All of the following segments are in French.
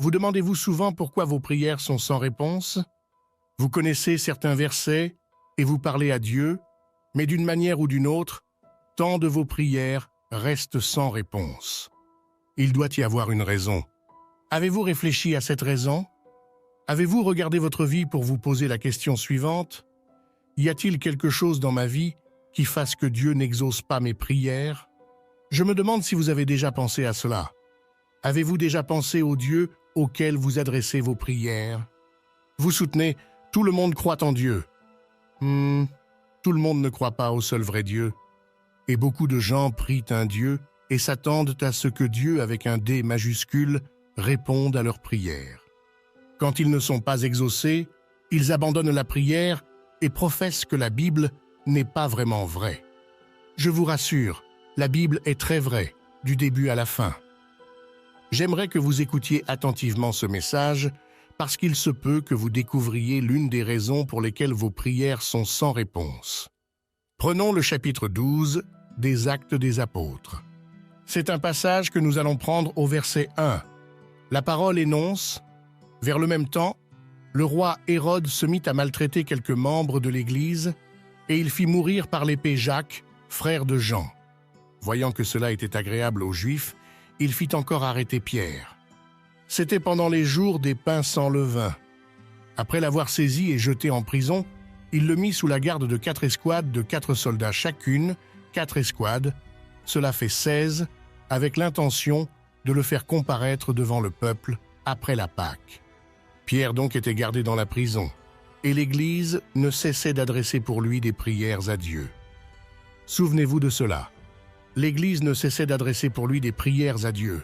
Vous demandez-vous souvent pourquoi vos prières sont sans réponse? Vous connaissez certains versets et vous parlez à Dieu, mais d'une manière ou d'une autre, tant de vos prières restent sans réponse. Il doit y avoir une raison. Avez-vous réfléchi à cette raison? Avez-vous regardé votre vie pour vous poser la question suivante? Y a-t-il quelque chose dans ma vie qui fasse que Dieu n'exauce pas mes prières? Je me demande si vous avez déjà pensé à cela. Avez-vous déjà pensé au Dieu auquel vous adressez vos prières? Vous soutenez « tout le monde croit en Dieu ». Tout le monde ne croit pas au seul vrai Dieu. Et beaucoup de gens prient un Dieu et s'attendent à ce que Dieu, avec un D majuscule, réponde à leurs prières. Quand ils ne sont pas exaucés, ils abandonnent la prière et professent que la Bible n'est pas vraiment vraie. Je vous rassure, la Bible est très vraie, du début à la fin. J'aimerais que vous écoutiez attentivement ce message, parce qu'il se peut que vous découvriez l'une des raisons pour lesquelles vos prières sont sans réponse. Prenons le chapitre 12 des Actes des Apôtres. C'est un passage que nous allons prendre au verset 1. La parole énonce « Vers le même temps, le roi Hérode se mit à maltraiter quelques membres de l'Église, et il fit mourir par l'épée Jacques, frère de Jean. Voyant que cela était agréable aux Juifs, il fit encore arrêter Pierre. C'était pendant les jours des pains sans levain. Après l'avoir saisi et jeté en prison, il le mit sous la garde de 4 escouades de 4 soldats chacune, 4 escouades, cela fait 16, avec l'intention de le faire comparaître devant le peuple après la Pâque. Pierre donc était gardé dans la prison, et l'Église ne cessait d'adresser pour lui des prières à Dieu. Souvenez-vous de cela. L'Église ne cessait d'adresser pour lui des prières à Dieu.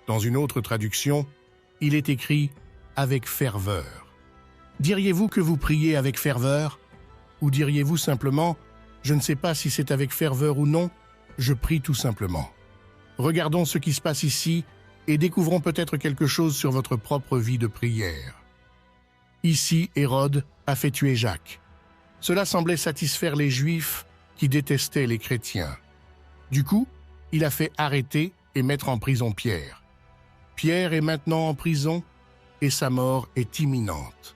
Dans une autre traduction, il est écrit « avec ferveur ». Diriez-vous que vous priez avec ferveur? Ou diriez-vous simplement « je ne sais pas si c'est avec ferveur ou non, je prie tout simplement ». Regardons ce qui se passe ici et découvrons peut-être quelque chose sur votre propre vie de prière. Ici, Hérode a fait tuer Jacques. Cela semblait satisfaire les Juifs qui détestaient les chrétiens. Du coup, il a fait arrêter et mettre en prison Pierre. Pierre est maintenant en prison et sa mort est imminente.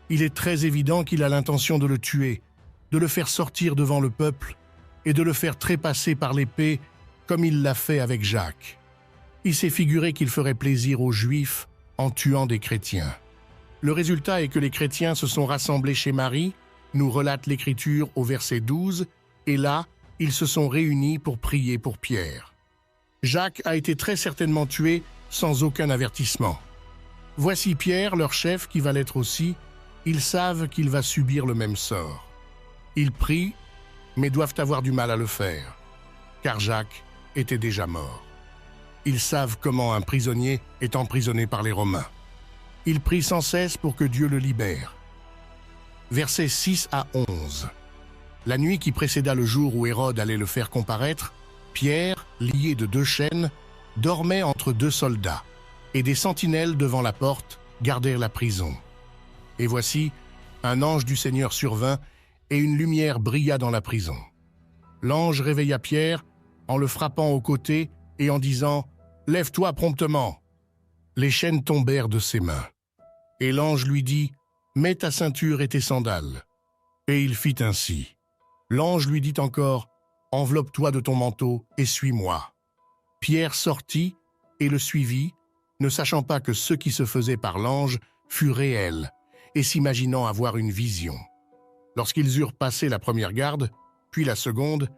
Il est très évident qu'il a l'intention de le tuer, de le faire sortir devant le peuple et de le faire trépasser par l'épée comme il l'a fait avec Jacques. Il s'est figuré qu'il ferait plaisir aux Juifs en tuant des chrétiens. Le résultat est que les chrétiens se sont rassemblés chez Marie, nous relate l'Écriture au verset 12, et là, ils se sont réunis pour prier pour Pierre. Jacques a été très certainement tué sans aucun avertissement. Voici Pierre, leur chef, qui va l'être aussi. Ils savent qu'il va subir le même sort. Ils prient, mais doivent avoir du mal à le faire, car Jacques était déjà mort. Ils savent comment un prisonnier est emprisonné par les Romains. Ils prient sans cesse pour que Dieu le libère. Versets 6 à 11. La nuit qui précéda le jour où Hérode allait le faire comparaître, Pierre, lié de 2 chaînes, dormait entre 2 soldats, et des sentinelles devant la porte gardèrent la prison. Et voici, un ange du Seigneur survint, et une lumière brilla dans la prison. L'ange réveilla Pierre en le frappant au côté et en disant « Lève-toi promptement !» Les chaînes tombèrent de ses mains. Et l'ange lui dit « Mets ta ceinture et tes sandales. » Et il fit ainsi. L'ange lui dit encore « Enveloppe-toi de ton manteau et suis-moi. » Pierre sortit et le suivit, ne sachant pas que ce qui se faisait par l'ange fut réel et s'imaginant avoir une vision. Lorsqu'ils eurent passé la première garde, puis la seconde,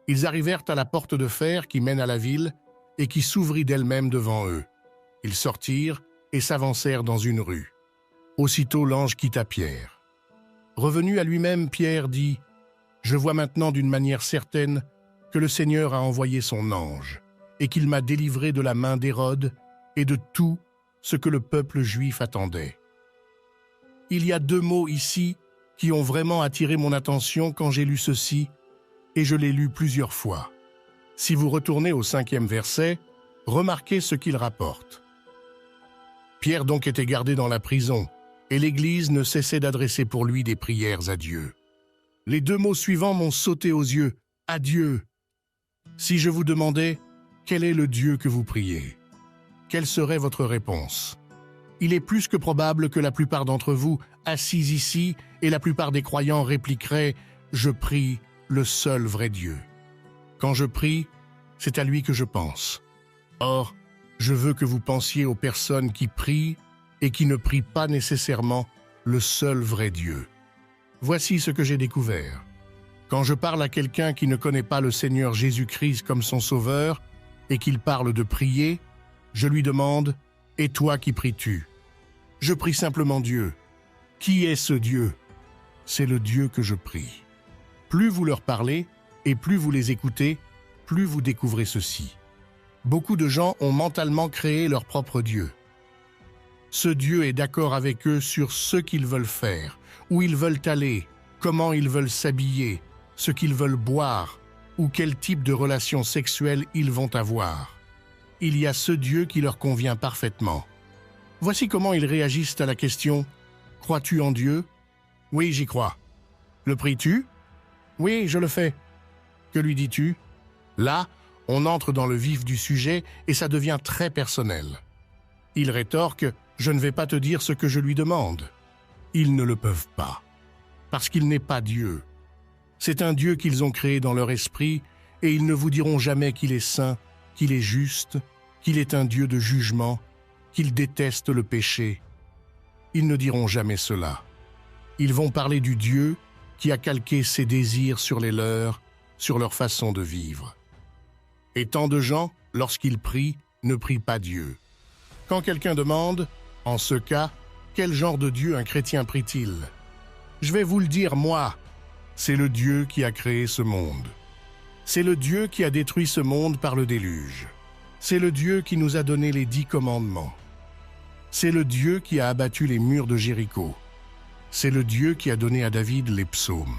ils arrivèrent à la porte de fer qui mène à la ville et qui s'ouvrit d'elle-même devant eux. Ils sortirent et s'avancèrent dans une rue. Aussitôt l'ange quitta Pierre. Revenu à lui-même, Pierre dit « Je vois maintenant d'une manière certaine que le Seigneur a envoyé son ange et qu'il m'a délivré de la main d'Hérode et de tout ce que le peuple juif attendait. » Il y a 2 mots ici qui ont vraiment attiré mon attention quand j'ai lu ceci, et je l'ai lu plusieurs fois. Si vous retournez au 5e verset, remarquez ce qu'il rapporte. Pierre donc était gardé dans la prison, et l'Église ne cessait d'adresser pour lui des prières à Dieu. Les 2 mots suivants m'ont sauté aux yeux, « à Dieu ». Si je vous demandais, quel est le Dieu que vous priez? Quelle serait votre réponse? Il est plus que probable que la plupart d'entre vous, assis ici, et la plupart des croyants répliqueraient « Je prie le seul vrai Dieu ». Quand je prie, c'est à lui que je pense. Or, je veux que vous pensiez aux personnes qui prient et qui ne prient pas nécessairement le seul vrai Dieu. Voici ce que j'ai découvert. Quand je parle à quelqu'un qui ne connaît pas le Seigneur Jésus-Christ comme son Sauveur et qu'il parle de prier, je lui demande « Et toi qui pries-tu » Je prie simplement Dieu. Qui est ce Dieu? C'est le Dieu que je prie. Plus vous leur parlez et plus vous les écoutez, plus vous découvrez ceci. Beaucoup de gens ont mentalement créé leur propre Dieu. Ce Dieu est d'accord avec eux sur ce qu'ils veulent faire, où ils veulent aller, comment ils veulent s'habiller, ce qu'ils veulent boire ou quel type de relation sexuelle ils vont avoir. Il y a ce Dieu qui leur convient parfaitement. Voici comment ils réagissent à la question « Crois-tu en Dieu ?» « Oui, j'y crois. »« Le pries-tu » ?« Oui, je le fais. »« Que lui dis-tu » Là, on entre dans le vif du sujet et ça devient très personnel. Ils rétorquent « Je ne vais pas te dire ce que je lui demande. » Ils ne le peuvent pas, parce qu'il n'est pas Dieu. C'est un Dieu qu'ils ont créé dans leur esprit et ils ne vous diront jamais qu'il est saint, qu'il est juste, qu'il est un Dieu de jugement, qu'il déteste le péché. Ils ne diront jamais cela. Ils vont parler du Dieu qui a calqué ses désirs sur les leurs, sur leur façon de vivre. Et tant de gens, lorsqu'ils prient, ne prient pas Dieu. Quand quelqu'un demande, en ce cas, quel genre de Dieu un chrétien prie-t-il? Je vais vous le dire, moi, c'est le Dieu qui a créé ce monde. C'est le Dieu qui a détruit ce monde par le déluge. C'est le Dieu qui nous a donné les 10 commandements. C'est le Dieu qui a abattu les murs de Jéricho. C'est le Dieu qui a donné à David les psaumes.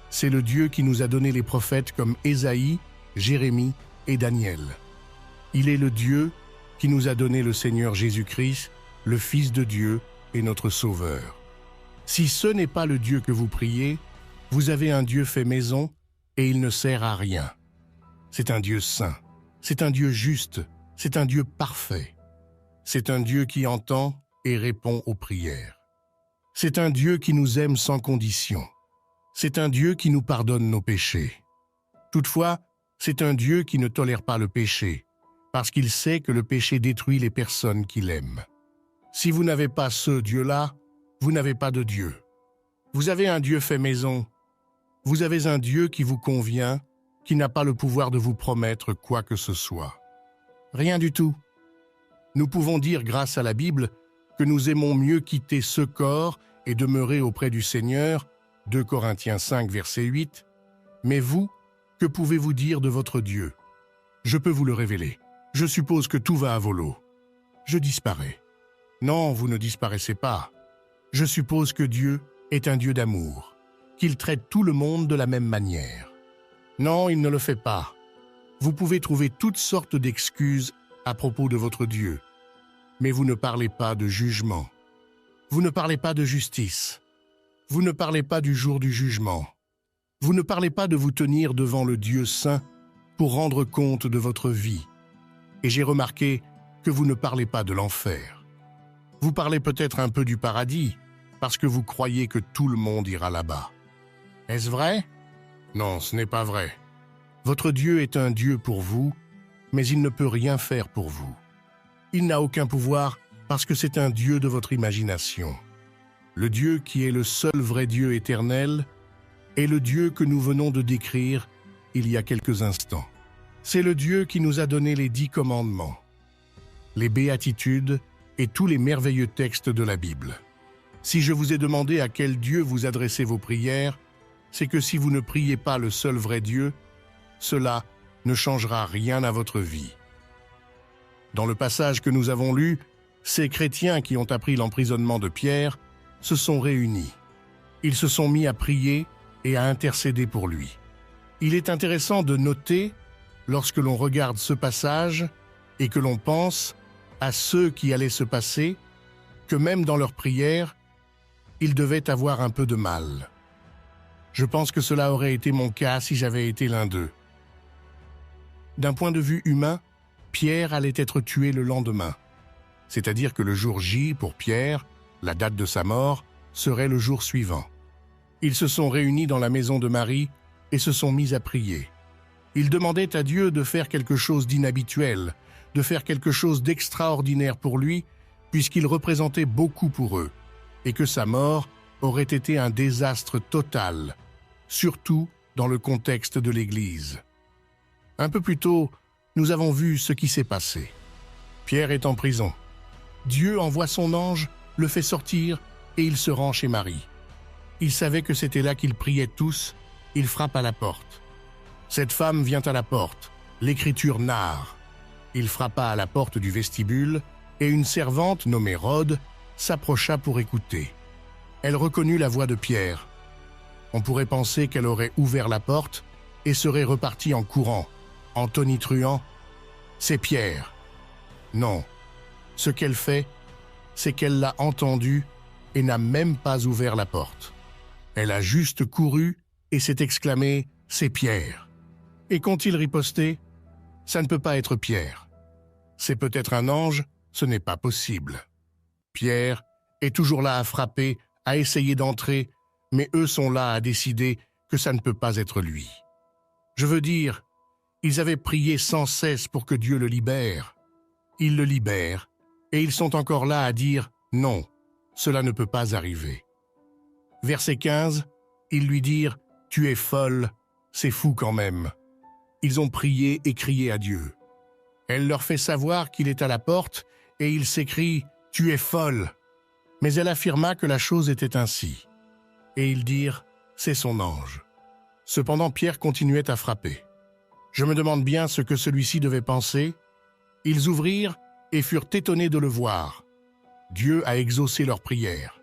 C'est le Dieu qui nous a donné les prophètes comme Ésaïe, Jérémie et Daniel. Il est le Dieu qui nous a donné le Seigneur Jésus-Christ, le Fils de Dieu et notre Sauveur. Si ce n'est pas le Dieu que vous priez, vous avez un Dieu fait maison et il ne sert à rien. C'est un Dieu saint, c'est un Dieu juste, c'est un Dieu parfait. C'est un Dieu qui entend et répond aux prières. C'est un Dieu qui nous aime sans condition. C'est un Dieu qui nous pardonne nos péchés. Toutefois, c'est un Dieu qui ne tolère pas le péché, parce qu'il sait que le péché détruit les personnes qu'il aime. Si vous n'avez pas ce Dieu-là, vous n'avez pas de Dieu. Vous avez un Dieu fait maison. Vous avez un Dieu qui vous convient, qui n'a pas le pouvoir de vous promettre quoi que ce soit. Rien du tout. Nous pouvons dire, grâce à la Bible, que nous aimons mieux quitter ce corps et demeurer auprès du Seigneur, 2 Corinthiens 5, verset 8. Mais vous, que pouvez-vous dire de votre Dieu? Je peux vous le révéler. Je suppose que tout va à volo. Je disparais. Non, vous ne disparaissez pas. Je suppose que Dieu est un Dieu d'amour, qu'il traite tout le monde de la même manière. Non, il ne le fait pas. Vous pouvez trouver toutes sortes d'excuses à propos de votre Dieu, mais vous ne parlez pas de jugement. Vous ne parlez pas de justice. Vous ne parlez pas du jour du jugement. Vous ne parlez pas de vous tenir devant le Dieu saint pour rendre compte de votre vie. Et j'ai remarqué que vous ne parlez pas de l'enfer. Vous parlez peut-être un peu du paradis, parce que vous croyez que tout le monde ira là-bas. Est-ce vrai? Non, ce n'est pas vrai. Votre Dieu est un Dieu pour vous, mais il ne peut rien faire pour vous. Il n'a aucun pouvoir parce que c'est un Dieu de votre imagination. Le Dieu qui est le seul vrai Dieu éternel est le Dieu que nous venons de décrire il y a quelques instants. C'est le Dieu qui nous a donné les 10 commandements, les béatitudes et tous les merveilleux textes de la Bible. Si je vous ai demandé à quel Dieu vous adressez vos prières, c'est que si vous ne priez pas le seul vrai Dieu, cela ne changera rien à votre vie. Dans le passage que nous avons lu, ces chrétiens qui ont appris l'emprisonnement de Pierre se sont réunis. Ils se sont mis à prier et à intercéder pour lui. Il est intéressant de noter, lorsque l'on regarde ce passage et que l'on pense à ceux qui allaient se passer, que même dans leurs prières, ils devaient avoir un peu de mal. Je pense que cela aurait été mon cas si j'avais été l'un d'eux. D'un point de vue humain, Pierre allait être tué le lendemain. c'est-à-dire que le jour J pour Pierre, la date de sa mort, serait le jour suivant. Ils se sont réunis dans la maison de Marie et se sont mis à prier. Ils demandaient à Dieu de faire quelque chose d'inhabituel, de faire quelque chose d'extraordinaire pour lui, puisqu'il représentait beaucoup pour eux, et que sa mort aurait été un désastre total, surtout dans le contexte de l'Église. Un peu plus tôt, nous avons vu ce qui s'est passé. Pierre est en prison. Dieu envoie son ange, le fait sortir, et il se rend chez Marie. Il savait que c'était là qu'ils priaient tous, il frappe à la porte. Cette femme vient à la porte, l'écriture narre. Il frappa à la porte du vestibule, et une servante nommée Rhode s'approcha pour écouter. Elle reconnut la voix de Pierre. On pourrait penser qu'elle aurait ouvert la porte et serait repartie en courant, en tonitruant « C'est Pierre !» Non, ce qu'elle fait, c'est qu'elle l'a entendu et n'a même pas ouvert la porte. Elle a juste couru et s'est exclamée « C'est Pierre !» Et qu'ont-ils riposté ? « Ça ne peut pas être Pierre. C'est peut-être un ange, ce n'est pas possible. » Pierre est toujours là à frapper, à essayer d'entrer, mais eux sont là à décider que ça ne peut pas être lui. Je veux dire, ils avaient prié sans cesse pour que Dieu le libère. Il le libère, et ils sont encore là à dire « Non, cela ne peut pas arriver. » Verset 15, ils lui dirent « Tu es folle, c'est fou quand même. » Ils ont prié et crié à Dieu. Elle leur fait savoir qu'il est à la porte, et il s'écrie « Tu es folle !» Mais elle affirma que la chose était ainsi. Et ils dirent « C'est son ange. » Cependant Pierre continuait à frapper. Je me demande bien ce que celui-ci devait penser. Ils ouvrirent et furent étonnés de le voir. Dieu a exaucé leur prière.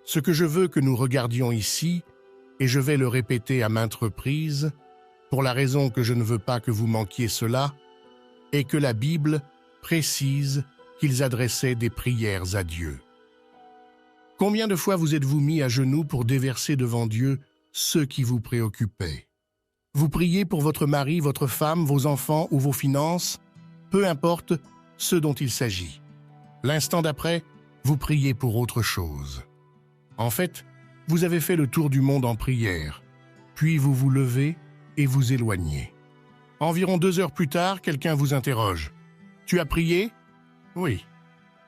Ce que je veux que nous regardions ici, et je vais le répéter à maintes reprises, pour la raison que je ne veux pas que vous manquiez cela, est que la Bible précise qu'ils adressaient des prières à Dieu. Combien de fois vous êtes-vous mis à genoux pour déverser devant Dieu ceux qui vous préoccupaient? Vous priez pour votre mari, votre femme, vos enfants ou vos finances, peu importe ce dont il s'agit. L'instant d'après, vous priez pour autre chose. En fait, vous avez fait le tour du monde en prière, puis vous vous levez et vous éloignez. Environ 2 heures plus tard, quelqu'un vous interroge. « Tu as prié ?» « Oui. »«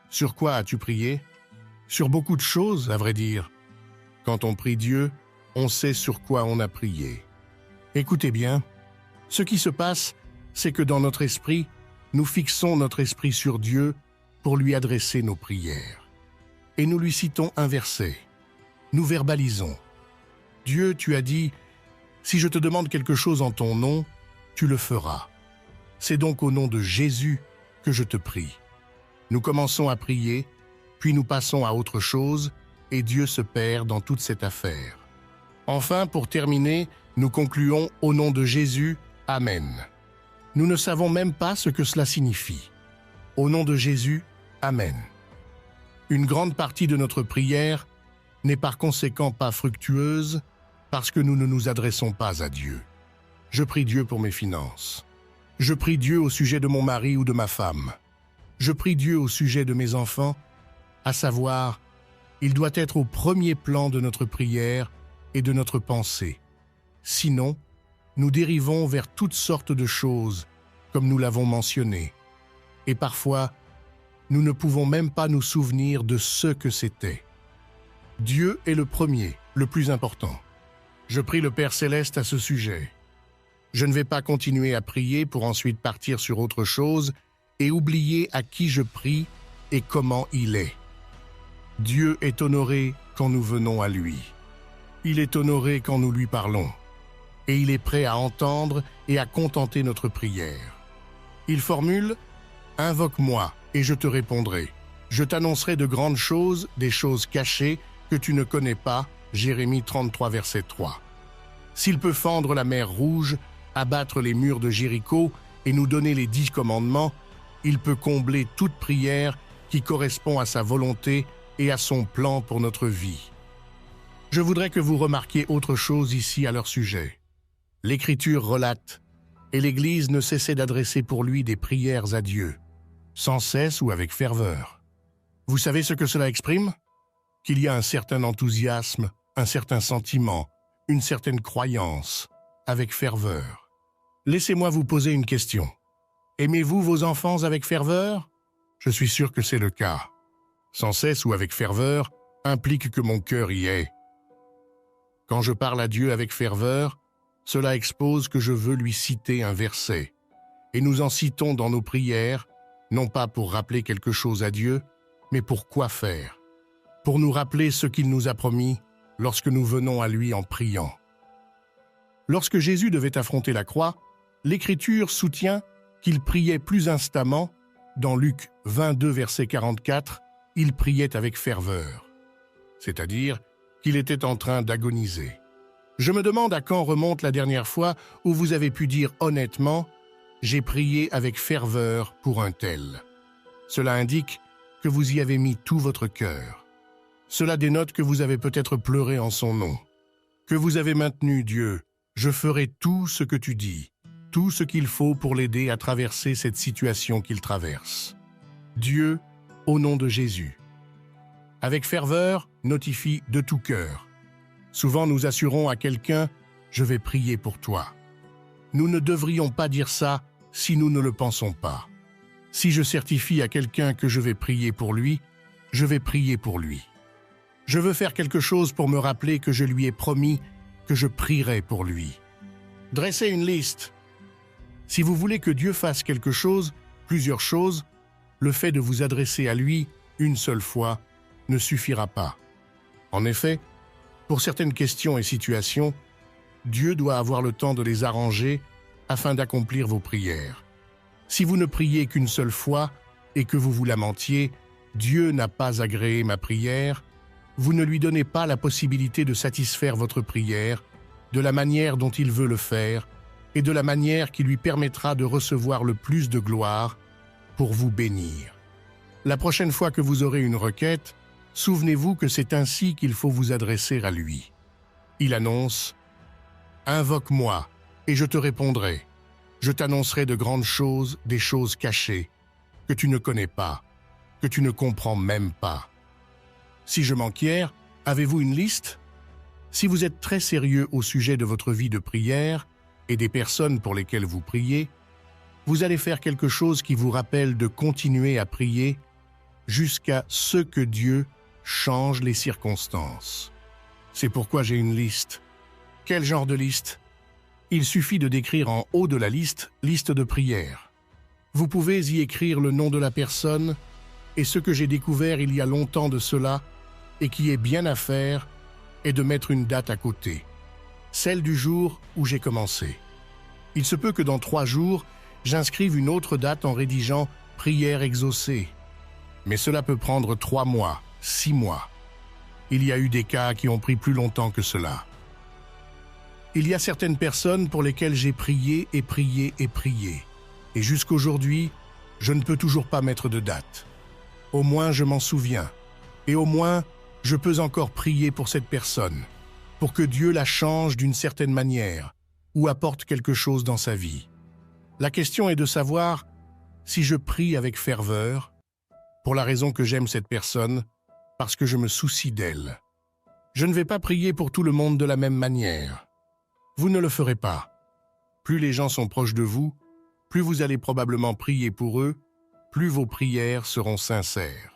Sur quoi as-tu prié ?» « Sur beaucoup de choses, à vrai dire. Quand on prie Dieu, on sait sur quoi on a prié. » Écoutez bien, ce qui se passe, c'est que dans notre esprit, nous fixons notre esprit sur Dieu pour lui adresser nos prières. Et nous lui citons un verset. Nous verbalisons. « Dieu, tu as dit, si je te demande quelque chose en ton nom, tu le feras. C'est donc au nom de Jésus que je te prie. » Nous commençons à prier, puis nous passons à autre chose, et Dieu se perd dans toute cette affaire. Enfin, pour terminer, nous concluons au nom de Jésus, Amen. Nous ne savons même pas ce que cela signifie. Au nom de Jésus, Amen. Une grande partie de notre prière n'est par conséquent pas fructueuse parce que nous ne nous adressons pas à Dieu. Je prie Dieu pour mes finances. Je prie Dieu au sujet de mon mari ou de ma femme. Je prie Dieu au sujet de mes enfants, à savoir, il doit être au premier plan de notre prière et de notre pensée. Sinon, nous dérivons vers toutes sortes de choses, comme nous l'avons mentionné. Et parfois, nous ne pouvons même pas nous souvenir de ce que c'était. Dieu est le premier, le plus important. Je prie le Père Céleste à ce sujet. Je ne vais pas continuer à prier pour ensuite partir sur autre chose et oublier à qui je prie et comment il est. Dieu est honoré quand nous venons à lui. Il est honoré quand nous lui parlons. Et il est prêt à entendre et à contenter notre prière. Il formule « Invoque-moi et je te répondrai. Je t'annoncerai de grandes choses, des choses cachées que tu ne connais pas. » Jérémie 33, verset 3. S'il peut fendre la mer Rouge, abattre les murs de Jéricho et nous donner les 10 commandements, il peut combler toute prière qui correspond à sa volonté et à son plan pour notre vie. Je voudrais que vous remarquiez autre chose ici à leur sujet. L'Écriture relate « Et l'Église ne cessait d'adresser pour lui des prières à Dieu, sans cesse ou avec ferveur. Vous savez ce que cela exprime? Qu'il y a un certain enthousiasme, un certain sentiment, une certaine croyance, avec ferveur. Laissez-moi vous poser une question. Aimez-vous vos enfants avec ferveur? Je suis sûr que c'est le cas. Sans cesse ou avec ferveur implique que mon cœur y est. Quand je parle à Dieu avec ferveur, cela expose que je veux lui citer un verset. Et nous en citons dans nos prières, non pas pour rappeler quelque chose à Dieu, mais pour quoi faire? Pour nous rappeler ce qu'il nous a promis lorsque nous venons à lui en priant. Lorsque Jésus devait affronter la croix, l'Écriture soutient qu'il priait plus instamment. Dans Luc 22, verset 44, il priait avec ferveur, c'est-à-dire qu'il était en train d'agoniser. Je me demande à quand remonte la dernière fois où vous avez pu dire honnêtement « J'ai prié avec ferveur pour un tel ». Cela indique que vous y avez mis tout votre cœur. Cela dénote que vous avez peut-être pleuré en son nom, que vous avez maintenu Dieu. Je ferai tout ce que tu dis, tout ce qu'il faut pour l'aider à traverser cette situation qu'il traverse. Dieu, au nom de Jésus. Avec ferveur, notifie de tout cœur. Souvent nous assurons à quelqu'un « Je vais prier pour toi ». Nous ne devrions pas dire ça si nous ne le pensons pas. Si je certifie à quelqu'un que je vais prier pour lui, je vais prier pour lui. Je veux faire quelque chose pour me rappeler que je lui ai promis que je prierai pour lui. Dressez une liste. Si vous voulez que Dieu fasse quelque chose, plusieurs choses, le fait de vous adresser à lui une seule fois ne suffira pas. En effet, pour certaines questions et situations, Dieu doit avoir le temps de les arranger afin d'accomplir vos prières. Si vous ne priez qu'une seule fois et que vous vous lamentiez, Dieu n'a pas agréé ma prière, vous ne lui donnez pas la possibilité de satisfaire votre prière de la manière dont il veut le faire et de la manière qui lui permettra de recevoir le plus de gloire pour vous bénir. La prochaine fois que vous aurez une requête, souvenez-vous que c'est ainsi qu'il faut vous adresser à lui. Il annonce « Invoque-moi et je te répondrai. Je t'annoncerai de grandes choses, des choses cachées, que tu ne connais pas, que tu ne comprends même pas. » Si je m'enquière, avez-vous une liste? Si vous êtes très sérieux au sujet de votre vie de prière et des personnes pour lesquelles vous priez, vous allez faire quelque chose qui vous rappelle de continuer à prier jusqu'à ce que Dieu change les circonstances. C'est pourquoi j'ai une liste. Quel genre de liste? Il suffit de décrire en haut de la liste « liste de prière ». Vous pouvez y écrire le nom de la personne et ce que j'ai découvert il y a longtemps de cela et qui est bien à faire est de mettre une date à côté, celle du jour où j'ai commencé. Il se peut que dans 3 jours, j'inscrive une autre date en rédigeant « prière exaucée ». Mais cela peut prendre 3 mois, 6 mois. Il y a eu des cas qui ont pris plus longtemps que cela. Il y a certaines personnes pour lesquelles j'ai prié et prié et prié. Et jusqu'aujourd'hui, je ne peux toujours pas mettre de date. Au moins, je m'en souviens. Et au moins, je peux encore prier pour cette personne, pour que Dieu la change d'une certaine manière ou apporte quelque chose dans sa vie. La question est de savoir si je prie avec ferveur, pour la raison que j'aime cette personne, parce que je me soucie d'elle. Je ne vais pas prier pour tout le monde de la même manière. Vous ne le ferez pas. Plus les gens sont proches de vous, plus vous allez probablement prier pour eux, plus vos prières seront sincères.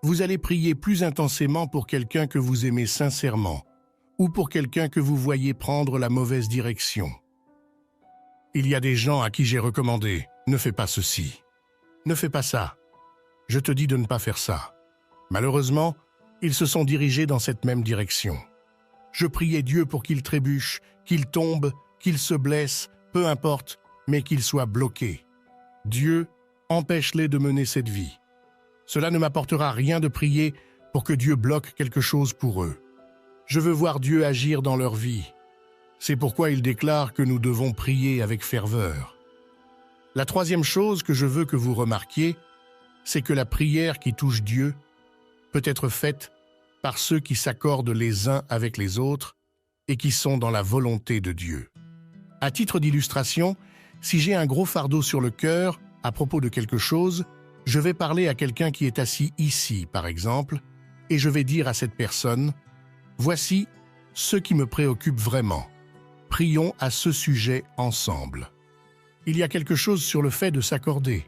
Vous allez prier plus intensément pour quelqu'un que vous aimez sincèrement ou pour quelqu'un que vous voyez prendre la mauvaise direction. Il y a des gens à qui j'ai recommandé « Ne fais pas ceci, ne fais pas ça, je te dis de ne pas faire ça ». Malheureusement, ils se sont dirigés dans cette même direction. Je priais Dieu pour qu'il trébuche, qu'il tombe, qu'il se blesse, peu importe, mais qu'il soit bloqué. Dieu, empêche-les de mener cette vie. Cela ne m'apportera rien de prier pour que Dieu bloque quelque chose pour eux. Je veux voir Dieu agir dans leur vie. C'est pourquoi il déclare que nous devons prier avec ferveur. La troisième chose que je veux que vous remarquiez, c'est que la prière qui touche Dieu peut être faite par ceux qui s'accordent les uns avec les autres et qui sont dans la volonté de Dieu. À titre d'illustration, si j'ai un gros fardeau sur le cœur à propos de quelque chose, Je vais parler à quelqu'un qui est assis ici, par exemple, et je vais dire à cette personne, « Voici ce qui me préoccupe vraiment. Prions à ce sujet ensemble. » Il y a quelque chose sur le fait de s'accorder.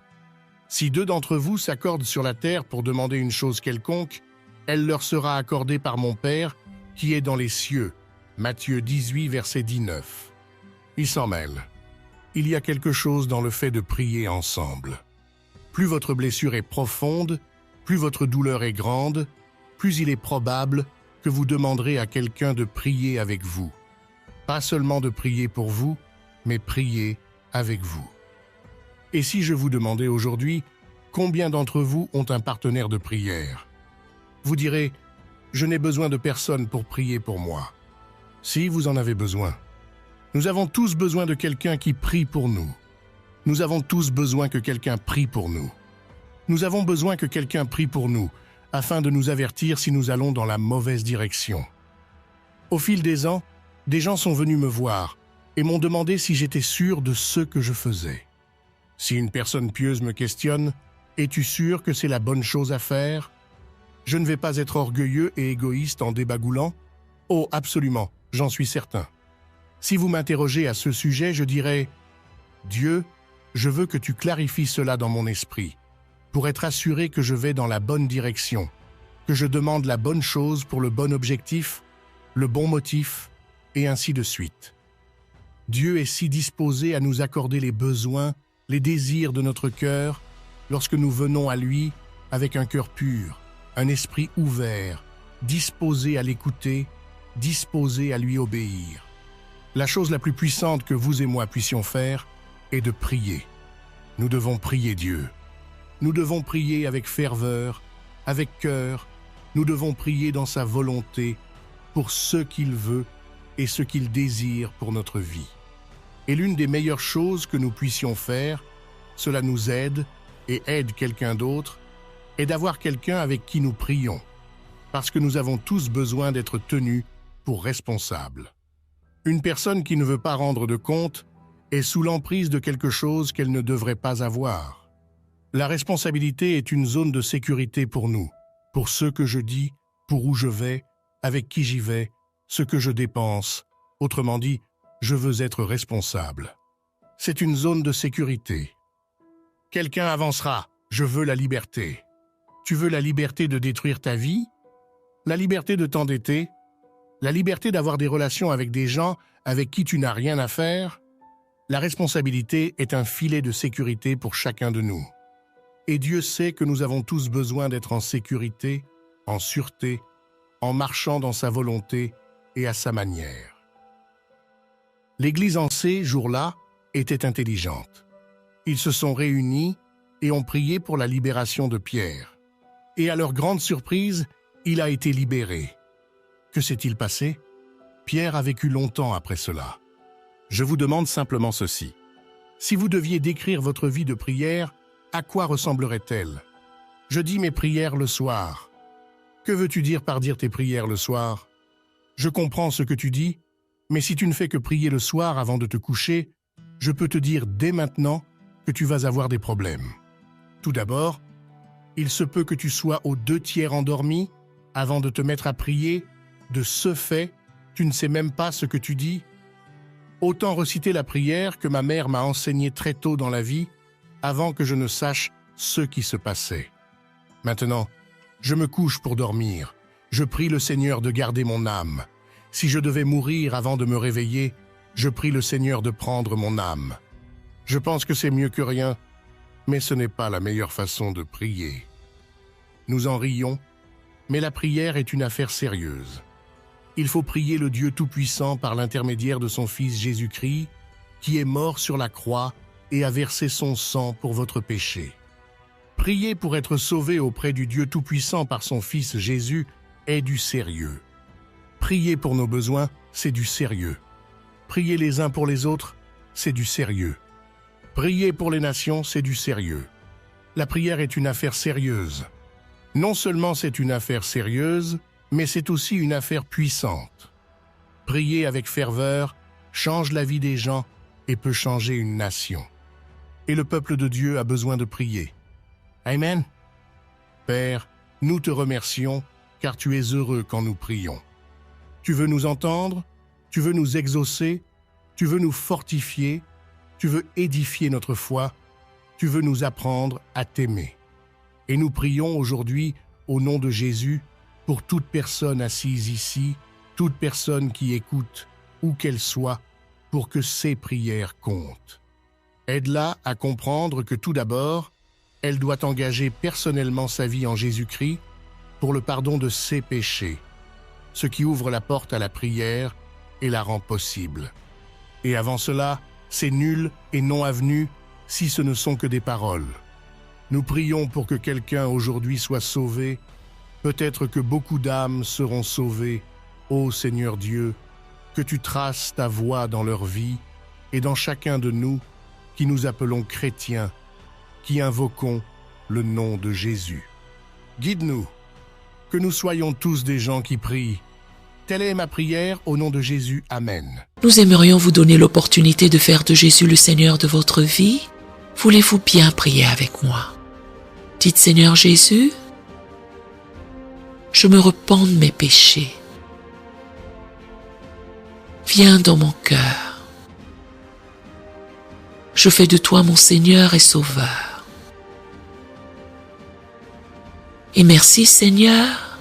Si deux d'entre vous s'accordent sur la terre pour demander une chose quelconque, elle leur sera accordée par mon Père qui est dans les cieux. Matthieu 18, verset 19. Il s'en mêle. Il y a quelque chose dans le fait de prier ensemble. Plus votre blessure est profonde, plus votre douleur est grande, plus il est probable que vous demanderez à quelqu'un de prier avec vous. Pas seulement de prier pour vous, mais prier avec vous. Et si je vous demandais aujourd'hui, combien d'entre vous ont un partenaire de prière? Vous direz, je n'ai besoin de personne pour prier pour moi. Si vous en avez besoin. Nous avons tous besoin de quelqu'un qui prie pour nous. Nous avons tous besoin que quelqu'un prie pour nous. Nous avons besoin que quelqu'un prie pour nous, afin de nous avertir si nous allons dans la mauvaise direction. Au fil des ans, des gens sont venus me voir et m'ont demandé si j'étais sûr de ce que je faisais. Si une personne pieuse me questionne, « Es-tu sûr que c'est la bonne chose à faire ?» Je ne vais pas être orgueilleux et égoïste en débagoulant. « Oh, absolument, j'en suis certain. » Si vous m'interrogez à ce sujet, je dirais « Dieu, je veux que tu clarifies cela dans mon esprit, pour être assuré que je vais dans la bonne direction, que je demande la bonne chose pour le bon objectif, le bon motif, et ainsi de suite. » Dieu est si disposé à nous accorder les besoins, les désirs de notre cœur, lorsque nous venons à lui avec un cœur pur, un esprit ouvert, disposé à l'écouter, disposé à lui obéir. La chose la plus puissante que vous et moi puissions faire est de prier. Nous devons prier Dieu. Nous devons prier avec ferveur, avec cœur. Nous devons prier dans sa volonté pour ce qu'il veut et ce qu'il désire pour notre vie. Et l'une des meilleures choses que nous puissions faire, cela nous aide et aide quelqu'un d'autre, est d'avoir quelqu'un avec qui nous prions, parce que nous avons tous besoin d'être tenus pour responsables. Une personne qui ne veut pas rendre de compte est sous l'emprise de quelque chose qu'elle ne devrait pas avoir. La responsabilité est une zone de sécurité pour nous, pour ce que je dis, pour où je vais, avec qui j'y vais, ce que je dépense. Autrement dit, je veux être responsable. C'est une zone de sécurité. Quelqu'un avancera, je veux la liberté. Tu veux la liberté de détruire ta vie? La liberté de t'endetter? La liberté d'avoir des relations avec des gens avec qui tu n'as rien à faire? La responsabilité est un filet de sécurité pour chacun de nous. Et Dieu sait que nous avons tous besoin d'être en sécurité, en sûreté, en marchant dans sa volonté et à sa manière. L'Église en ces jours-là était intelligente. Ils se sont réunis et ont prié pour la libération de Pierre. Et à leur grande surprise, il a été libéré. Que s'est-il passé? Pierre a vécu longtemps après cela. Je vous demande simplement ceci. Si vous deviez décrire votre vie de prière, à quoi ressemblerait-elle? Je dis mes prières le soir. Que veux-tu dire par dire tes prières le soir? Je comprends ce que tu dis, mais si tu ne fais que prier le soir avant de te coucher, je peux te dire dès maintenant que tu vas avoir des problèmes. Tout d'abord, il se peut que tu sois aux 2/3 endormi avant de te mettre à prier. De ce fait, tu ne sais même pas ce que tu dis. Autant reciter la prière que ma mère m'a enseigné très tôt dans la vie, avant que je ne sache ce qui se passait. Maintenant, je me couche pour dormir. Je prie le Seigneur de garder mon âme. Si je devais mourir avant de me réveiller, je prie le Seigneur de prendre mon âme. Je pense que c'est mieux que rien, mais ce n'est pas la meilleure façon de prier. Nous en rions, mais la prière est une affaire sérieuse. Il faut prier le Dieu Tout-Puissant par l'intermédiaire de son Fils Jésus-Christ, qui est mort sur la croix et a versé son sang pour votre péché. Prier pour être sauvé auprès du Dieu Tout-Puissant par son Fils Jésus est du sérieux. Prier pour nos besoins, c'est du sérieux. Prier les uns pour les autres, c'est du sérieux. Prier pour les nations, c'est du sérieux. La prière est une affaire sérieuse. Non seulement c'est une affaire sérieuse, mais c'est aussi une affaire puissante. Prier avec ferveur change la vie des gens et peut changer une nation. Et le peuple de Dieu a besoin de prier. Amen. Père, nous te remercions, car tu es heureux quand nous prions. Tu veux nous entendre, tu veux nous exaucer, tu veux nous fortifier, tu veux édifier notre foi, tu veux nous apprendre à t'aimer. Et nous prions aujourd'hui, au nom de Jésus, pour toute personne assise ici, toute personne qui écoute, où qu'elle soit, pour que ses prières comptent. Aide-la à comprendre que tout d'abord, elle doit engager personnellement sa vie en Jésus-Christ pour le pardon de ses péchés, ce qui ouvre la porte à la prière et la rend possible. Et avant cela, c'est nul et non avenu si ce ne sont que des paroles. Nous prions pour que quelqu'un aujourd'hui soit sauvé. Peut-être que beaucoup d'âmes seront sauvées. Ô Seigneur Dieu, que tu traces ta voie dans leur vie et dans chacun de nous qui nous appelons chrétiens, qui invoquons le nom de Jésus. Guide-nous, que nous soyons tous des gens qui prient. Telle est ma prière au nom de Jésus. Amen. Nous aimerions vous donner l'opportunité de faire de Jésus le Seigneur de votre vie. Voulez-vous bien prier avec moi? Dites: Seigneur Jésus, je me repens de mes péchés. Viens dans mon cœur. Je fais de toi mon Seigneur et Sauveur. Et merci Seigneur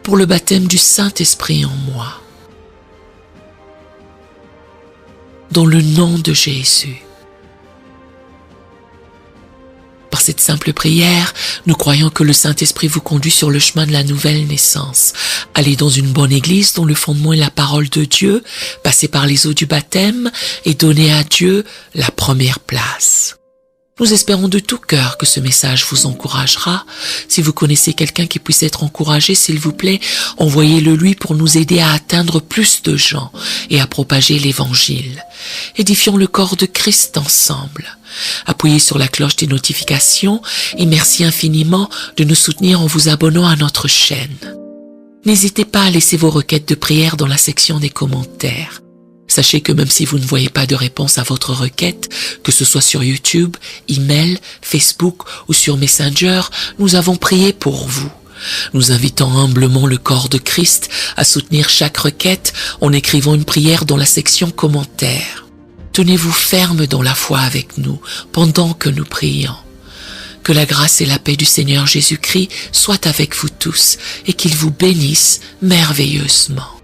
pour le baptême du Saint-Esprit en moi. Dans le nom de Jésus. Par cette simple prière, nous croyons que le Saint-Esprit vous conduit sur le chemin de la nouvelle naissance. Allez dans une bonne église dont le fondement est la parole de Dieu, passez par les eaux du baptême et donnez à Dieu la première place. Nous espérons de tout cœur que ce message vous encouragera. Si vous connaissez quelqu'un qui puisse être encouragé, s'il vous plaît, envoyez-le lui pour nous aider à atteindre plus de gens et à propager l'évangile. Édifions le corps de Christ ensemble. Appuyez sur la cloche des notifications et merci infiniment de nous soutenir en vous abonnant à notre chaîne. N'hésitez pas à laisser vos requêtes de prière dans la section des commentaires. Sachez que même si vous ne voyez pas de réponse à votre requête, que ce soit sur YouTube, email, Facebook ou sur Messenger, nous avons prié pour vous. Nous invitons humblement le corps de Christ à soutenir chaque requête en écrivant une prière dans la section commentaires. Tenez-vous ferme dans la foi avec nous pendant que nous prions. Que la grâce et la paix du Seigneur Jésus-Christ soient avec vous tous et qu'il vous bénisse merveilleusement.